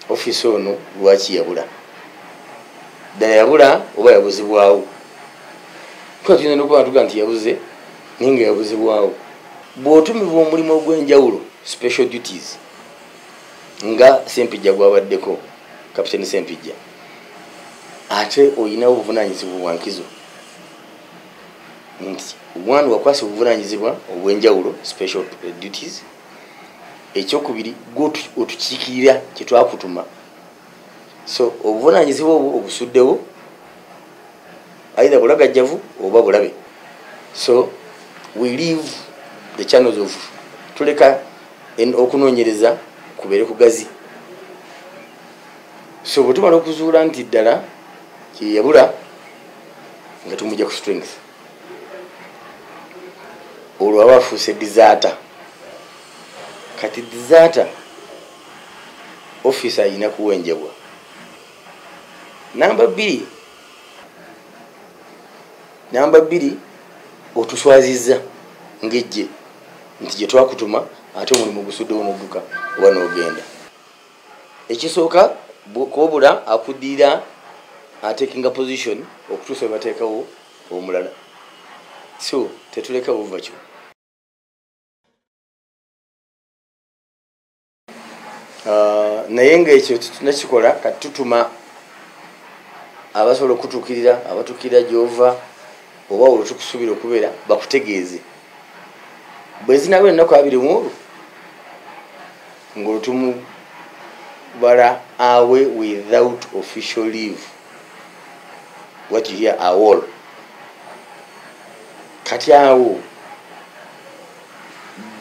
office ono lwaki yabula ddala yabula oba yabuzibwawo kuba tuyinza nokuba tuga nti yabuze naye nga yabuzibwawo bw'otumibwa omulimu ogw'enjawulo special duties nga Sempijja gwabaddeko Kapitaani Sempijja ate oyinawo obuvunanyizibwa bwa nkizo nti one wakwasa obuvunanyizibwa obw'enjawulo special duties ekyokubiri otukiikirira kyetwakutuma so obuvunanyizibwa obwo obusuddewo either bulagajjavu oba bulabe so we leave the channels of tuleka okunoonyereza kubeere kugazi so bwe tumala okuzuula nti ddala kyeyabula nga tumujja ku strength olwo aba afuuse disaata kati disaata office ayina kuwenjebwa namba bbiri otuswazizza ng'ejje nti gye twakutuma ate omulimu gusuddewo n'odduka oba n'ogenda ekisooka kobula akuddiira atakinga position okutuusa we bateekawo omulala so tetuleka buva kyo naye ng'ekyo tunakikola kati tutuma abasobola okutuukirira abatuukirira gy'ova oba olwo tukusuubira okubeera bakutegeeze bwe zinaaba ennaku 23 ng'olwo tumubala awe without official leave what you hear awol kati awo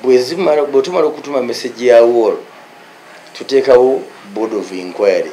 bwe tumala okutuma message ya awol tuteekawo board of inquiry